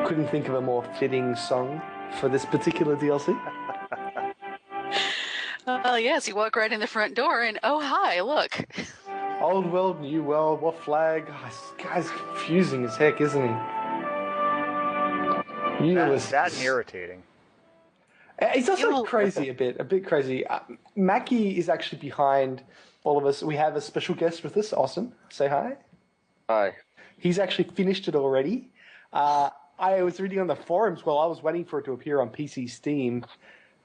couldn't think of a more fitting song for this particular DLC. Yes, you walk right in the front door and, oh, hi, look. Old world, new world, what flag? Oh, this guy's confusing as heck, isn't he? That and irritating. He's also crazy a bit crazy. Maki is actually behind all of us. We have a special guest with us, Austin. Say hi. Hi. He's actually finished it already. I was reading on the forums while I was waiting for it to appear on PC Steam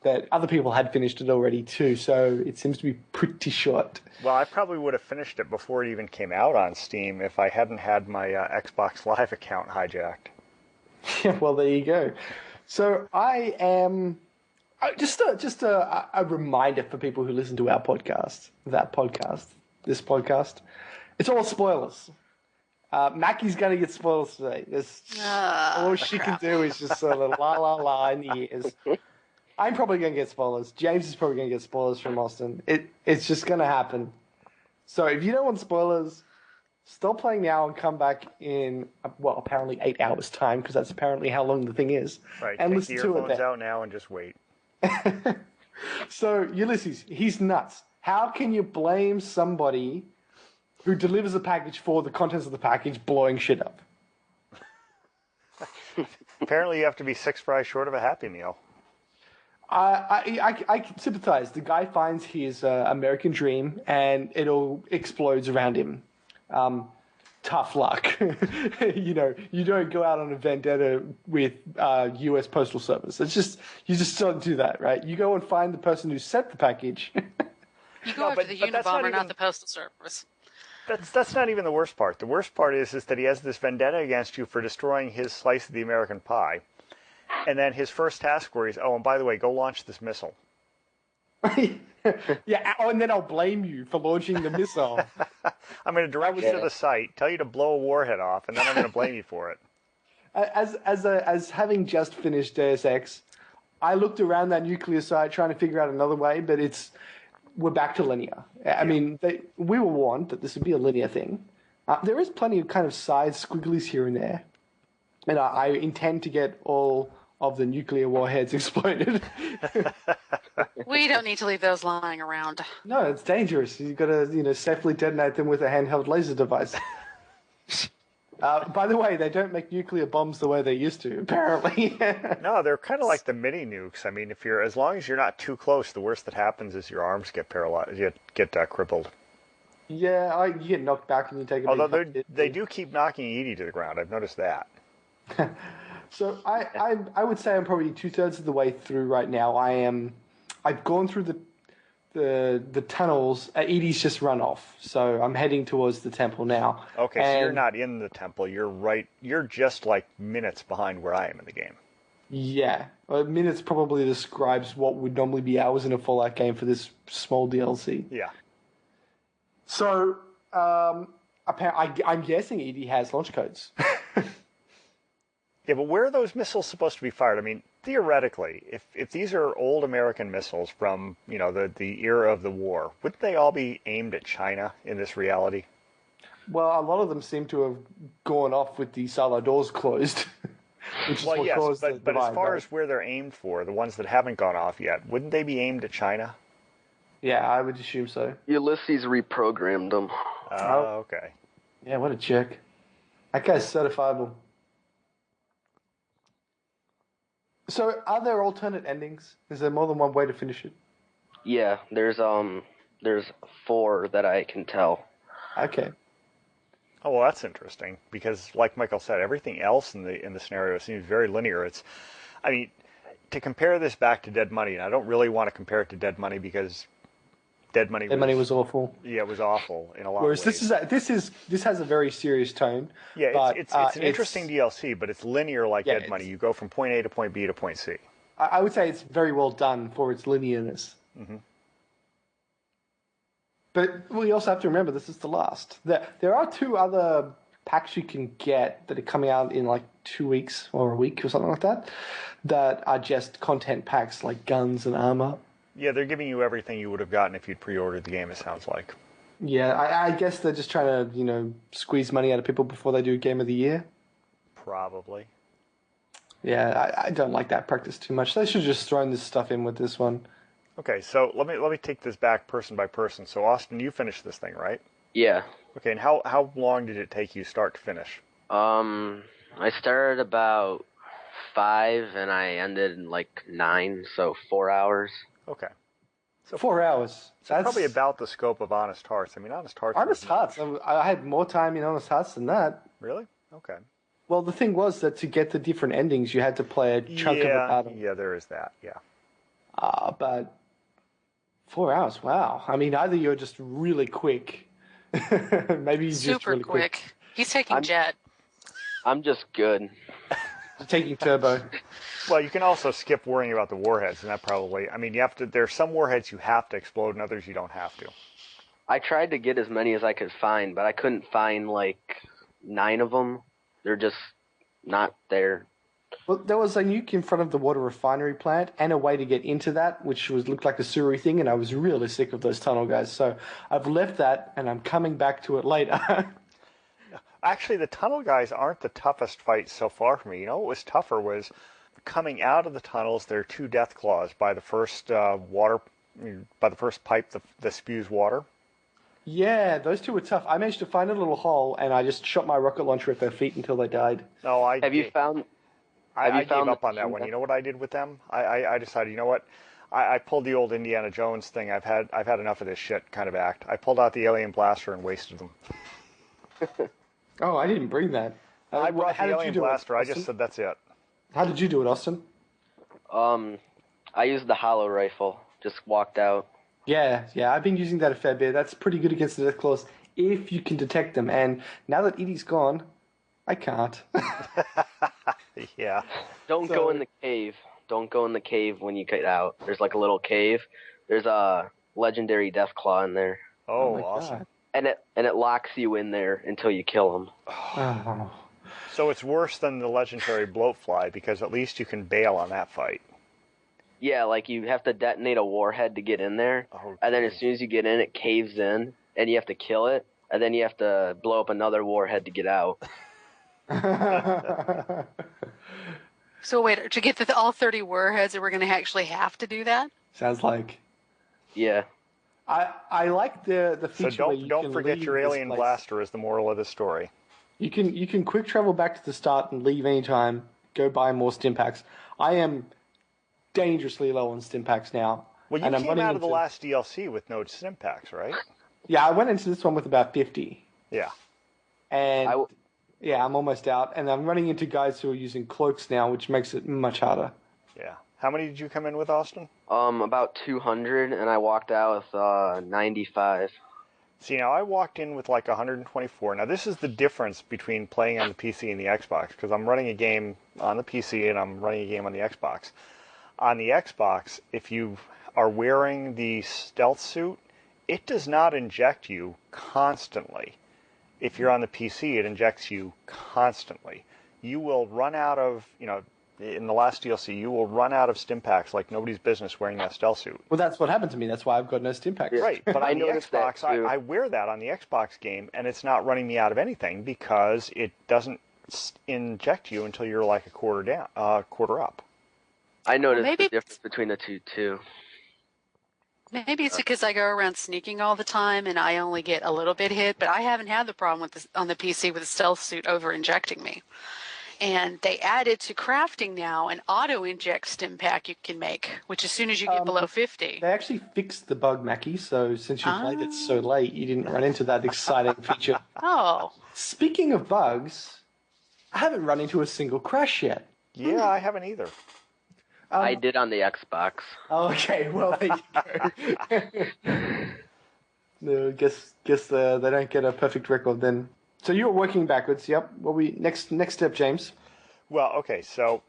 that other people had finished it already too, so it seems to be pretty short. Well, I probably would have finished it before it even came out on Steam if I hadn't had my Xbox Live account hijacked. Yeah, well, there you go. So I am... Just a reminder for people who listen to our podcast, this podcast. It's all spoilers. Mackie's going to get spoilers today. All she can do is just sort of la la la in the ears. I'm probably going to get spoilers. James is probably going to get spoilers from Austin. It's just going to happen. So if you don't want spoilers, stop playing now and come back in, apparently 8 hours' time, because that's apparently how long the thing is. Right, and take listen the to earphones it out now and just wait. So, Ulysses, he's nuts. How can you blame somebody who delivers a package for the contents of the package blowing shit up? Apparently you have to be 6 fries short of a Happy Meal. I sympathize. The guy finds his American dream and it all explodes around him. Tough luck. You don't go out on a vendetta with U.S. Postal Service. You just don't do that, right? You go and find the person who sent the package. You go after the Unabomber, not the Postal Service. That's not even the worst part. The worst part is that he has this vendetta against you for destroying his slice of the American pie. And then his first task where he's, oh, and by the way, go launch this missile. Yeah, and then I'll blame you for launching the missile. I'm going to direct you to the site, tell you to blow a warhead off, and then I'm going to blame you for it. As having just finished Deus Ex, I looked around that nuclear site trying to figure out another way, but we're back to linear. I mean, we were warned that this would be a linear thing. There is plenty of kind of side squigglies here and there, and I intend to get all of the nuclear warheads exploded. We don't need to leave those lying around. No, it's dangerous. You've got to, safely detonate them with a handheld laser device. By the way, they don't make nuclear bombs the way they used to, apparently. No, they're kind of like the mini nukes. I mean, as long as you're not too close, the worst that happens is your arms get paralyzed, you get crippled. Yeah, you get knocked back and you take a Although they do keep knocking Edie to the ground. I've noticed that. So I would say I'm probably 2/3 of the way through right now. I've gone through the tunnels. Edie's just run off, so I'm heading towards the temple now. Okay, so you're not in the temple. You're just like minutes behind where I am in the game. Yeah, minutes probably describes what would normally be hours in a Fallout game for this small DLC. Yeah. So I'm guessing Edie has launch codes. Yeah, but where are those missiles supposed to be fired? I mean, theoretically, if these are old American missiles from, the era of the war, wouldn't they all be aimed at China in this reality? Well, a lot of them seem to have gone off with the silo doors closed. Which is what caused the but as divide, far right? as where they're aimed for, the ones that haven't gone off yet, wouldn't they be aimed at China? Yeah, I would assume so. Ulysses reprogrammed them. Oh, okay. Yeah, what a jerk. That guy's certifiable. So, are there alternate endings? Is there more than one way to finish it? Yeah, there's 4 that I can tell. Okay. Oh, well, that's interesting because, like Michael said, everything else in the scenario seems very linear. To compare this back to Dead Money, and I don't really want to compare it to Dead Money because Dead Money was awful. Yeah, it was awful in a lot of ways. Whereas this has a very serious tone. Yeah, but, it's an interesting DLC, but it's linear like Dead Money. You go from point A to point B to point C. I would say it's very well done for its linearness. Mm-hmm. But we also have to remember this is the last. There are 2 other packs you can get that are coming out in like 2 weeks or a week or something like that are just content packs like guns and armor. Yeah, they're giving you everything you would have gotten if you'd pre-ordered the game, it sounds like. Yeah, I guess they're just trying to, squeeze money out of people before they do Game of the Year. Probably. Yeah, I don't like that practice too much. They should have just thrown this stuff in with this one. Okay, so let me take this back person by person. So Austin, you finished this thing, right? Yeah. Okay, and how long did it take you start to finish? I started about 5 and I ended in like 9, so 4 hours. Okay. So 4 hours. So that's probably about the scope of Honest Hearts. I mean, Honest Hearts. Honest Hearts. I had more time in Honest Hearts than that. Really? Okay. Well, the thing was that to get the different endings, you had to play a chunk of a part. Yeah, there is that. Yeah. But 4 hours. Wow. I mean, either you're just really quick, maybe you're just really quick. He's taking jet. I'm just good. Taking turbo. Well, you can also skip worrying about the warheads, and that probably. I mean, you have to. There's some warheads you have to explode, and others you don't have to. I tried to get as many as I could find, but I couldn't find like 9 of them. They're just not there. Well, there was a nuke in front of the water refinery plant and a way to get into that, which looked like a sewer thing, and I was really sick of those tunnel guys. So I've left that, and I'm coming back to it later. Actually, the tunnel guys aren't the toughest fight so far for me. You know what was tougher was coming out of the tunnels. There are 2 death claws by the first pipe that spews water. Yeah, those 2 were tough. I managed to find a little hole, and I just shot my rocket launcher at their feet until they died. No, I gave up on that one. You know what I did with them? I decided, you know what? I pulled the old Indiana Jones thing. I've had enough of this shit kind of act. I pulled out the alien blaster and wasted them. Oh, I didn't bring that. I brought the alien blaster. I just said that's it. How did you do it, Austin? I used the hollow rifle. Just walked out. Yeah, I've been using that a fair bit. That's pretty good against the death claws if you can detect them. And now that Edie's gone, I can't. Yeah. Don't go in the cave. Don't go in the cave when you get out. There's like a little cave. There's a legendary death claw in there. Oh awesome. God. And it locks you in there until you kill him. Oh. So it's worse than the legendary bloatfly because at least you can bail on that fight. Yeah, like you have to detonate a warhead to get in there, and then as soon as you get in, it caves in, and you have to kill it, and then you have to blow up another warhead to get out. So wait, to get to all 30 warheads, we're going to actually have to do that? Sounds like. Yeah. I like the feature. So where you don't can forget leave your alien this place. blaster is the moral of the story. You can quick travel back to the start and leave anytime. Go buy more stim packs. I am dangerously low on stim packs now. Well, you came out of the last DLC with no stim packs, right? Yeah, I went into this one with about 50. Yeah. And yeah, I'm almost out, and I'm running into guys who are using cloaks now, which makes it much harder. Yeah. How many did you come in with, Austin? About 200, and I walked out with 95. See, now I walked in with like 124. Now this is the difference between playing on the PC and the Xbox, because I'm running a game on the PC and I'm running a game on the Xbox. On the Xbox, if you are wearing the stealth suit, it does not inject you constantly. If you're on the PC, it injects you constantly. You will run out of, in the last DLC, you will run out of stim packs like nobody's business wearing that stealth suit. Well, that's what happened to me. That's why I've got no stim packs. Right, but on the Xbox, I wear that on the Xbox game, and it's not running me out of anything because it doesn't inject you until you're like a quarter up. I noticed the difference between the two, too. Maybe it's because I go around sneaking all the time and I only get a little bit hit, but I haven't had the problem with on the PC with the stealth suit over-injecting me. And they added to crafting now an auto-inject stim pack you can make, which as soon as you get below 50. They actually fixed the bug, Maki, so since you played it so late, you didn't run into that exciting feature. Oh. Speaking of bugs, I haven't run into a single crash yet. Yeah, I haven't either. I did on the Xbox. Okay, well, there you go. No, guess they don't get a perfect record then. So you were working backwards, yep. What next step, James? Well, okay, so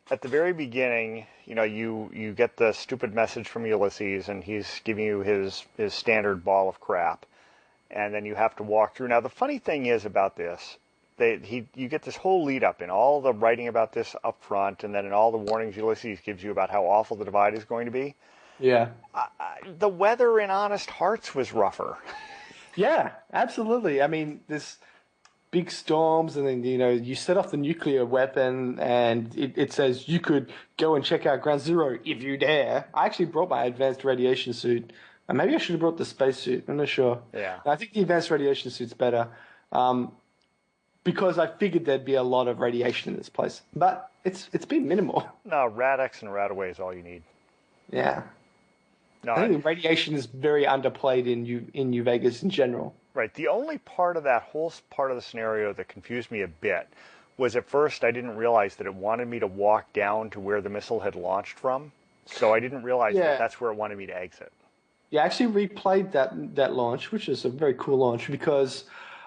at the very beginning, you get the stupid message from Ulysses, and he's giving you his standard ball of crap, and then you have to walk through. Now, the funny thing is about this, you get this whole lead up in all the writing about this up front, and then in all the warnings Ulysses gives you about how awful the divide is going to be. Yeah. The weather in Honest Hearts was rougher. Yeah, absolutely. I mean, big storms, and then you set off the nuclear weapon, and it says you could go and check out Ground Zero if you dare. I actually brought my advanced radiation suit, and maybe I should have brought the spacesuit. I'm not sure. Yeah. I think the advanced radiation suit's better, because I figured there'd be a lot of radiation in this place, but it's been minimal. No, Rad-X and Rad-Away is all you need. Yeah. No, I think radiation is very underplayed in New Vegas in general. Right. The only part of that whole part of the scenario that confused me a bit was at first I didn't realize that it wanted me to walk down to where the missile had launched from. So I didn't realize that that's where it wanted me to exit. Yeah, I actually replayed that launch, which is a very cool launch, because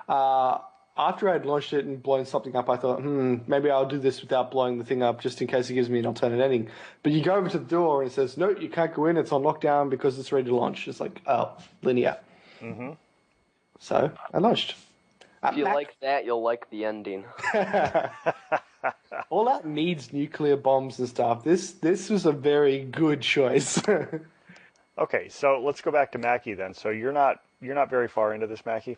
after I'd launched it and blown something up, I thought, maybe I'll do this without blowing the thing up just in case it gives me an alternate ending. But you go over to the door and it says, no, you can't go in. It's on lockdown because it's ready to launch. It's like, oh, linear. Mm-hmm. So I launched. If you like that, you'll like the ending. All that needs nuclear bombs and stuff. This was a very good choice. Okay, so let's go back to Maki then. So you're not very far into this, Maki?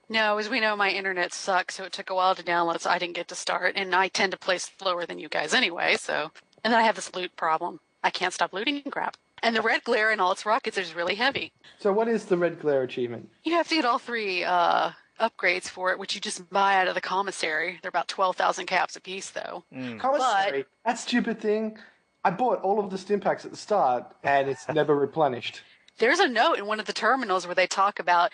No, as we know, my internet sucks, so it took a while to download, so I didn't get to start. And I tend to play slower than you guys anyway, so. And then I have this loot problem. I can't stop looting crap. And the red glare and all its rockets is really heavy. So what is the red glare achievement? You have to get all 3 upgrades for it, which you just buy out of the commissary. They're about 12,000 caps a piece, though. Commissary? That stupid thing. I bought all of the stim packs at the start, and it's never replenished. There's a note in one of the terminals where they talk about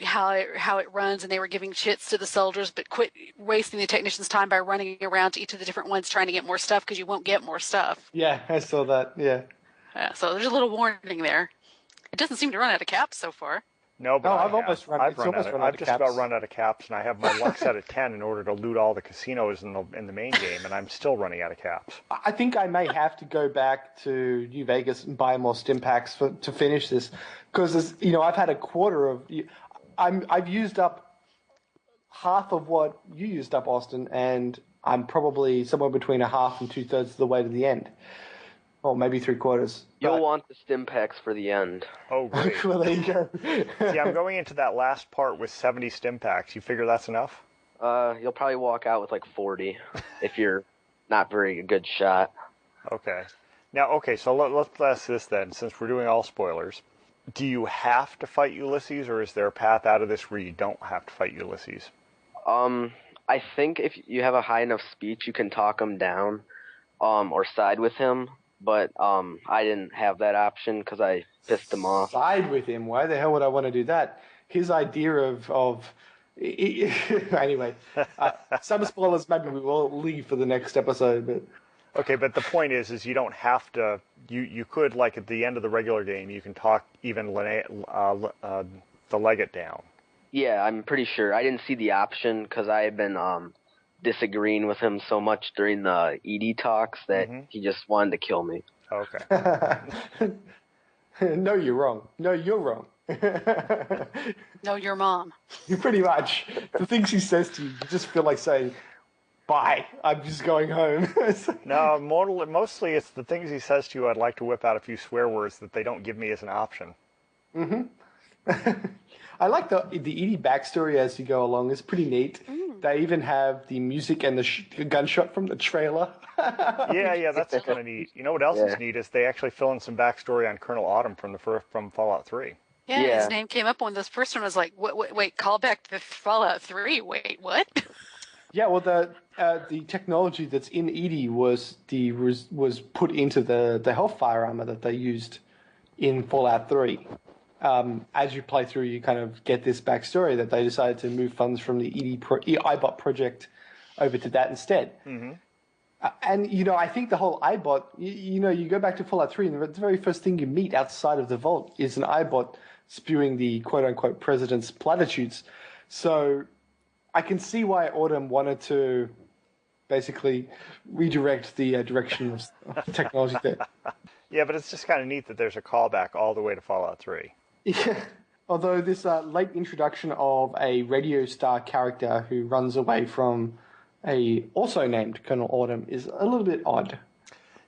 how it runs, and they were giving chits to the soldiers, but quit wasting the technicians' time by running around to each of the different ones trying to get more stuff, because you won't get more stuff. Yeah, I saw that, yeah. So there's a little warning there. It doesn't seem to run out of caps so far. No, but I've just about run out of caps, and I have my luck set at 10 in order to loot all the casinos in the main game, and I'm still running out of caps. I think I may have to go back to New Vegas and buy more stim packs to finish this, because I've had a quarter of. I've used up half of what you used up, Austin, and I'm probably somewhere between a half and 2/3 of the way to the end. Or maybe 3/4. You'll want the stim packs for the end. Oh, great. Well, there you go. See, I'm going into that last part with 70 stim packs. You figure that's enough? You'll probably walk out with like 40 if you're not very good shot. Okay. Now, so let's ask this then, since we're doing all spoilers. Do you have to fight Ulysses, or is there a path out of this where you don't have to fight Ulysses? I think if you have a high enough speech, you can talk him down, or side with him. But I didn't have that option because I pissed him off. Side with him? Why the hell would I want to do that? His idea of anyway, some spoilers maybe we will leave for the next episode. But okay, but the point is you don't have to. You could, like at the end of the regular game, you can talk even the legate down. Yeah, I'm pretty sure. I didn't see the option because I had been disagreeing with him so much during the ED talks that he just wanted to kill me. Okay. No, you're wrong. No, you're wrong. No, your mom. You pretty much. The things he says to you, you just feel like saying, bye, I'm just going home. No, mostly it's the things he says to you. I'd like to whip out a few swear words that they don't give me as an option. I like the Edie backstory as you go along. It's pretty neat. They even have the music and the gunshot from the trailer. Yeah, that's kind of neat. You know what else is neat is they actually fill in some backstory on Colonel Autumn from Fallout 3. Yeah, his name came up when this first one was like, wait, call back to Fallout 3. Wait, what? Yeah, well, the technology that's in Edie was put into the Hellfire armor that they used in Fallout 3. As you play through, you kind of get this backstory that they decided to move funds from the iBot project over to that instead. And, I think the whole iBot, you go back to Fallout 3 and the very first thing you meet outside of the vault is an iBot spewing the quote-unquote president's platitudes. So I can see why Autumn wanted to basically redirect the direction of technology there. Yeah, but it's just kind of neat that there's a callback all the way to Fallout 3. Yeah, although this late introduction of a radio star character who runs away from a also named Colonel Autumn is a little bit odd.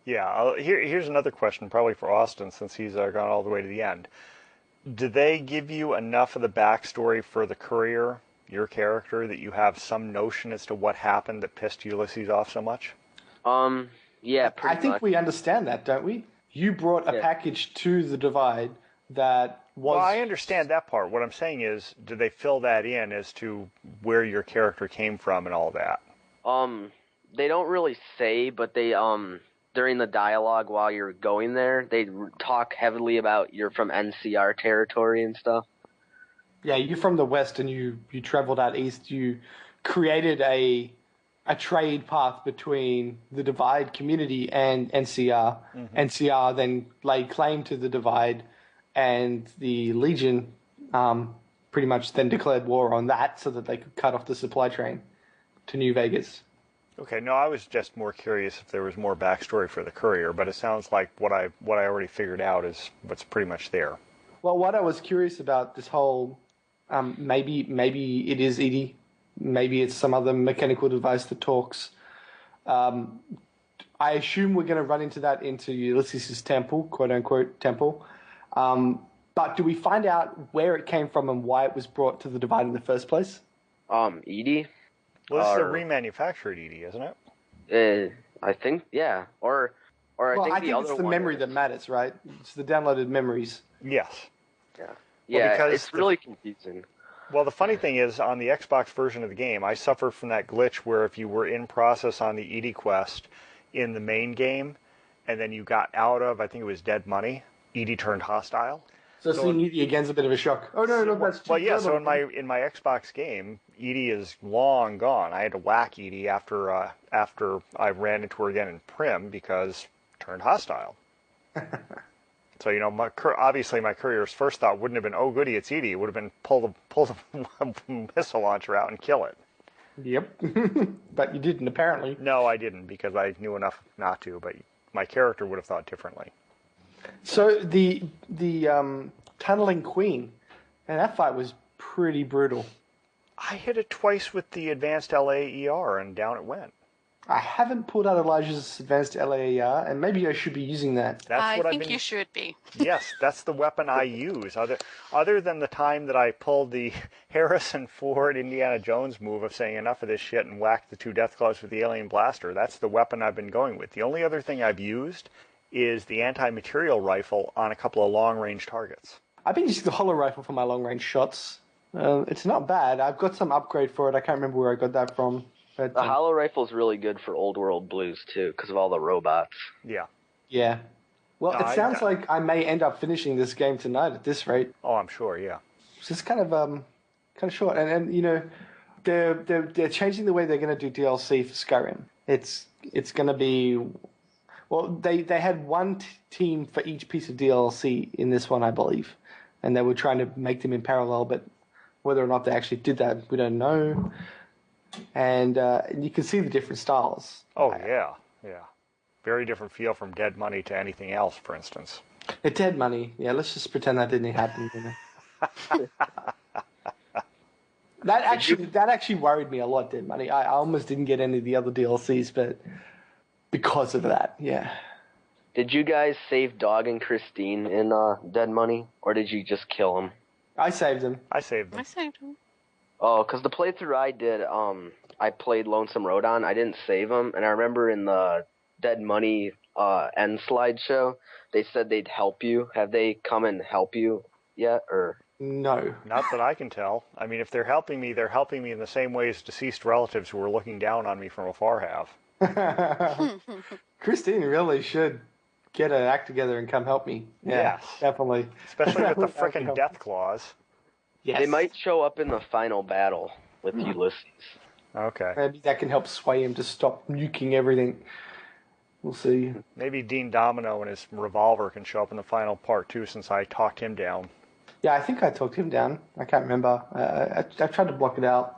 Yeah, here's another question, probably for Austin, since he's gone all the way to the end. Do they give you enough of the backstory for the courier your character that you have some notion as to what happened that pissed Ulysses off so much? Yeah, pretty I think much. we understand that, don't we? You brought a package to the Divide that was... Well, I understand that part. What I'm saying is, do they fill that in as to where your character came from and all that? They don't really say, but they, during the dialogue while you're going there, they talk heavily about you're from NCR territory and stuff. Yeah, you're from the West and you traveled out east. You created a trade path between the Divide community and NCR. Mm-hmm. NCR then laid claim to the Divide, and the Legion pretty much then declared war on that so that they could cut off the supply train to New Vegas. Okay, no, I was just more curious if there was more backstory for the courier, but it sounds like what I already figured out is what's pretty much there. Well, what I was curious about this whole, maybe it is Edie, maybe it's some other mechanical device that talks. I assume we're going to run into that into Ulysses' temple, quote unquote temple. But do we find out where it came from and why it was brought to the Divide in the first place? Edie? Well, this is a remanufactured Edie, isn't it? I think, yeah. Or I think it's the memory that matters, right? It's the downloaded memories. Yes. Yeah. Well, yeah, because it's really confusing. Well, the funny thing is, on the Xbox version of the game, I suffered from that glitch where if you were in process on the Edie quest in the main game, and then you got out of, I think it was Dead Money, Edie turned hostile. So seeing Edie again is a bit of a shock. Oh no, that's too yeah. So in my Xbox game, Edie is long gone. I had to whack Edie after I ran into her again in Prim because turned hostile. So obviously my courier's first thought wouldn't have been, oh goody, it's Edie. It would have been pull the missile launcher out and kill it. Yep, but you didn't apparently. No, I didn't because I knew enough not to. But my character would have thought differently. So the tunneling queen, and that fight was pretty brutal. I hit it twice with the advanced LAER, and down it went. I haven't pulled out Elijah's advanced LAER, and maybe I should be using that. I think you should be. Yes, that's the weapon I use. Other than the time that I pulled the Harrison Ford Indiana Jones move of saying enough of this shit and whacked the 2 Deathclaws with the alien blaster, that's the weapon I've been going with. The only other thing I've used is the anti-material rifle on a couple of long-range targets. I've been using the hollow rifle for my long-range shots. It's not bad. I've got some upgrade for it. I can't remember where I got that from. But, the hollow rifle is really good for old world blues too, because of all the robots. Yeah. Yeah. Well, it sounds like I may end up finishing this game tonight at this rate. Oh, I'm sure. Yeah. It's just kind of short, and they're changing the way they're going to do DLC for Skyrim. It's going to be. Well, they had one team for each piece of DLC in this one, I believe, and they were trying to make them in parallel, but whether or not they actually did that, we don't know. And you can see the different styles. Oh, yeah. Very different feel from Dead Money to anything else, for instance. Dead Money, yeah, let's just pretend that didn't happen. That actually worried me a lot, Dead Money. I almost didn't get any of the other DLCs, but because of that, yeah. Did you guys save Dog and Christine in Dead Money, or did you just kill them? I saved them. I saved them. Oh, because the playthrough I did, I played Lonesome Road on. I didn't save them, and I remember in the Dead Money end slideshow, they said they'd help you. Have they come and help you yet, or? No. Not that I can tell. I mean, if they're helping me in the same way as deceased relatives who are looking down on me from afar have. Christine really should get an act together and come help me. Yeah, yes. Definitely. Especially with the frickin' Deathclaws. Yes. They might show up in the final battle with Ulysses. Okay. Maybe that can help sway him to stop nuking everything. We'll see. Maybe Dean Domino and his revolver can show up in the final part too, since I talked him down. Yeah, I think I talked him down. I can't remember. I tried to block it out.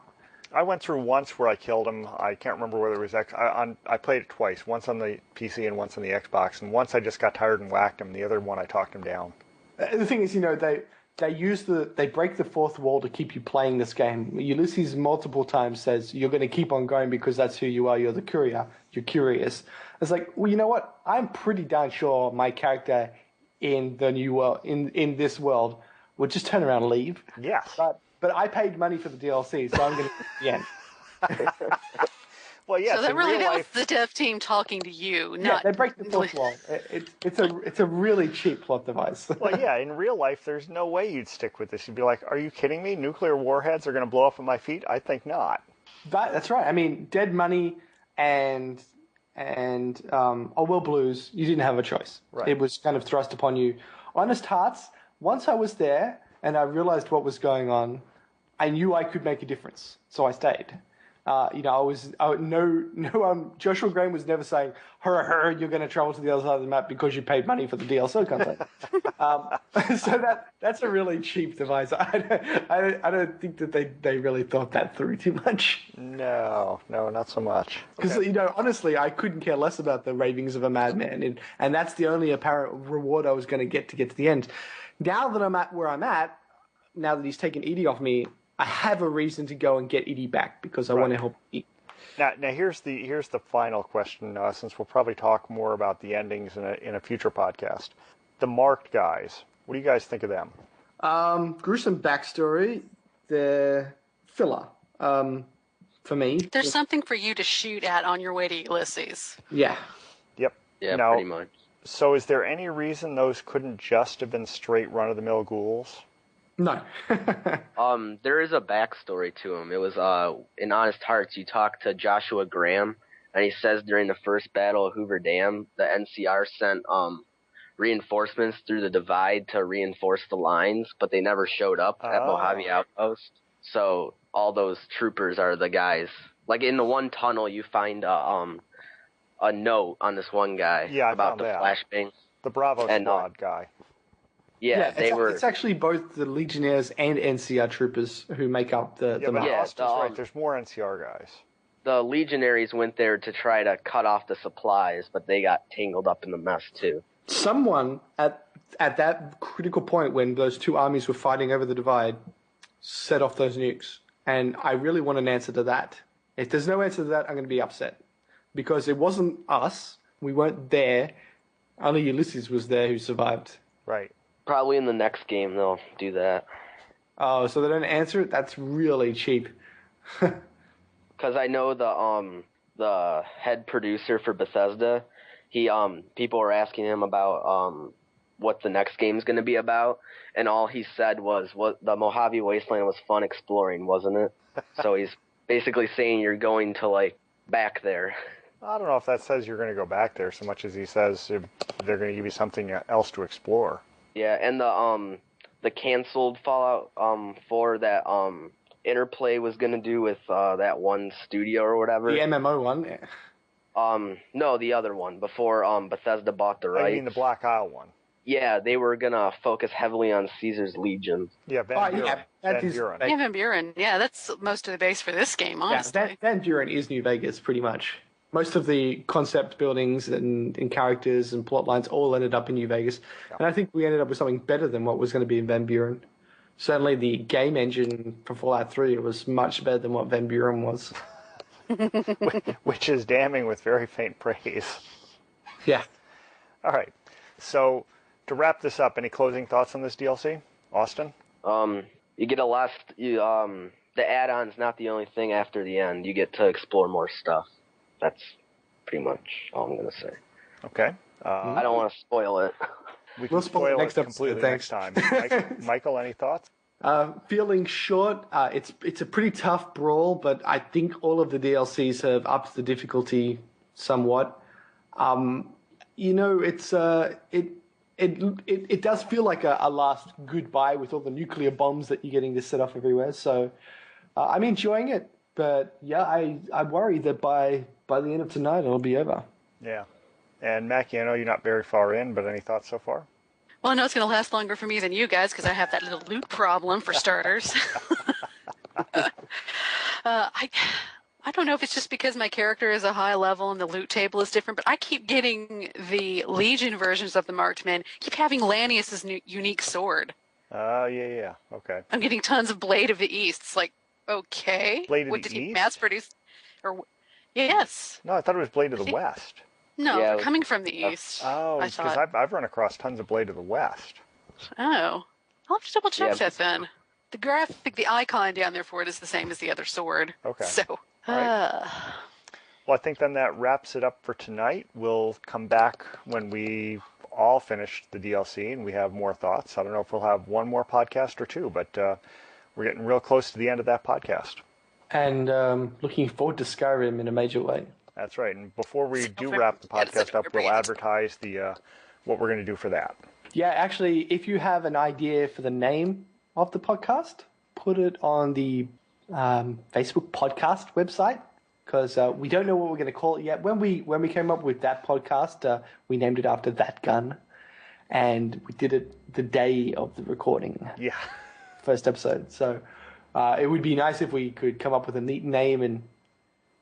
I went through once where I killed him. I can't remember whether it was I played it twice, once on the PC and once on the Xbox, and once I just got tired and whacked him. The other one I talked him down. The thing is, they break the fourth wall to keep you playing this game. Ulysses multiple times says you're going to keep on going because that's who you are. You're the courier. You're curious. It's like, well, you know what? I'm pretty darn sure my character in the new world, in this world, would just turn around and leave. Yes. but I paid money for the DLC, so I'm going to the end. Well, yes, So that in really real was life, the dev team talking to you, Yeah, not they break the fourth wall. It's a really cheap plot device. well, yeah, in real life, there's no way you'd stick with this. You'd be like, are you kidding me? Nuclear warheads are going to blow up at my feet? I think not. That's right. I mean, Dead Money and Will Blues, you didn't have a choice. Right. It was kind of thrust upon you. Honest Hearts, once I was there and I realized what was going on, I knew I could make a difference, so I stayed. Joshua Graham was never saying, you're going to travel to the other side of the map because you paid money for the DLC content. So that's a really cheap device. I don't think that they really thought that through too much. No, not so much. Because, honestly, I couldn't care less about the ravings of a madman. And that's the only apparent reward I was going to get to the end. Now that I'm at where I'm at, now that he's taken Edie off me, I have a reason to go and get Edie back because I want to help Edie. Now here's the final question. Since we'll probably talk more about the endings in a future podcast, the marked guys. What do you guys think of them? Gruesome backstory. They're filler. For me, There's something for you to shoot at on your way to Ulysses. Yeah. Yep. Yeah, now, pretty much. So is there any reason those couldn't just have been straight run-of-the-mill ghouls? No. There is a backstory to him. It was in Honest Hearts, you talk to Joshua Graham, and he says during the first battle of Hoover Dam, the NCR sent reinforcements through the divide to reinforce the lines, but they never showed up at Mojave Outpost. So all those troopers are the guys. Like in the one tunnel, you find a note on this one guy about the flashbang. The Bravo Squad guy. Yeah, it's actually both the Legionnaires and NCR troopers who make up the map. Yeah, Austin's right. There's more NCR guys. The Legionaries went there to try to cut off the supplies, but they got tangled up in the mess too. Someone at that critical point when those two armies were fighting over the divide set off those nukes, and I really want an answer to that. If there's no answer to that, I'm going to be upset because it wasn't us. We weren't there. Only Ulysses was there who survived. Right. Probably in the next game they'll do that. Oh, so they don't answer it? That's really cheap. Because I know the head producer for Bethesda, people were asking him about what the next game's going to be about, and all he said was, "What the Mojave Wasteland was fun exploring, wasn't it?" So he's basically saying you're going to back there. I don't know if that says you're going to go back there so much as he says they're going to give you something else to explore. Yeah, and the canceled Fallout 4 that Interplay was gonna do with that one studio or whatever. The MMO one. No, the other one before Bethesda bought the rights. I mean the Black Isle one. Yeah, they were gonna focus heavily on Caesar's Legion. Yeah, Van Buren. Van Buren. Yeah, Van Buren. Yeah, that's most of the base for this game, honestly. Yeah, Van Buren is New Vegas, pretty much. Most of the concept buildings and characters and plot lines all ended up in New Vegas. Yeah. And I think we ended up with something better than what was going to be in Van Buren. Certainly the game engine for Fallout 3 was much better than what Van Buren was. Which is damning with very faint praise. Yeah. All right. So to wrap this up, any closing thoughts on this DLC? Austin? You get the add-on's not the only thing after the end. You get to explore more stuff. That's pretty much all I'm going to say. Okay. I don't want to spoil it. We'll spoil it completely next time. Michael, any thoughts? Feeling short. It's a pretty tough brawl, but I think all of the DLCs have upped the difficulty somewhat. It does feel like a last goodbye with all the nuclear bombs that you're getting to set off everywhere. So I'm enjoying it. But yeah, I worry that by the end of tonight it'll be over. Yeah. And Maki, I know you're not very far in, but any thoughts so far? Well, I know it's going to last longer for me than you guys because I have that little loot problem for starters. I don't know if it's just because my character is a high level and the loot table is different, but I keep getting the Legion versions of the Marked Men. Keep having Lanius's unique sword. Yeah. Okay. I'm getting tons of Blade of the East. It's like, okay. Blade of the did East? He mass produce? Or yes. No, I thought it was Blade of the West. No, Yeah, they're coming from the east. Oh, because I've run across tons of Blade of the West. Oh, I'll have to double check that then. The graphic, the icon down there for it is the same as the other sword. Okay. So, Right. Well, I think then that wraps it up for tonight. We'll come back when we all finish the DLC and we have more thoughts. I don't know if we'll have one more podcast or two, but we're getting real close to the end of that podcast. And looking forward to Skyrim in a major way. That's right. And before we do wrap the podcast up, we'll advertise the what we're going to do for that. Yeah, actually, if you have an idea for the name of the podcast, put it on the Facebook podcast website, because we don't know what we're going to call it yet. When we came up with that podcast, we named it after that gun, and we did it the day of the recording. Yeah. First episode. So it would be nice if we could come up with a neat name, and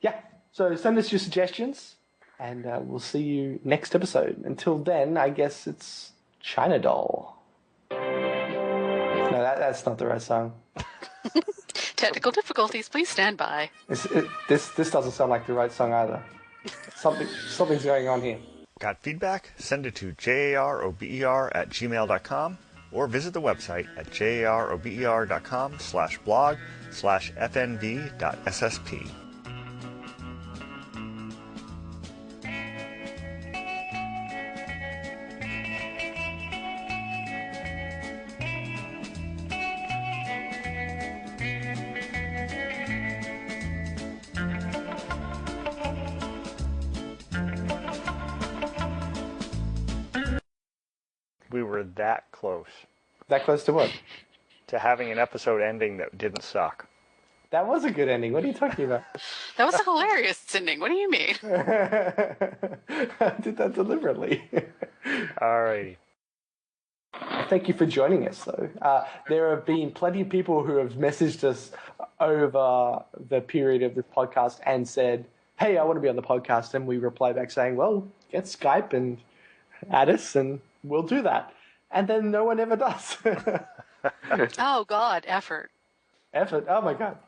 yeah. So send us your suggestions, and we'll see you next episode. Until then, I guess it's China Doll. No, that's not the right song. technical difficulties, please stand by. This doesn't sound like the right song either. Something's going on here. Got feedback? Send it to jarober@gmail.com or visit the website at jarober.com/blog/fnv.ssp. We were that close. That close to what? To having an episode ending that didn't suck. That was a good ending. What are you talking about? That was a hilarious ending. What do you mean? I did that deliberately. Alrighty. Thank you for joining us, though. There have been plenty of people who have messaged us over the period of this podcast and said, hey, I want to be on the podcast. And we reply back saying, well, get Skype and add us and we'll do that. And then no one ever does. Oh, God, effort. Effort? Oh, my God.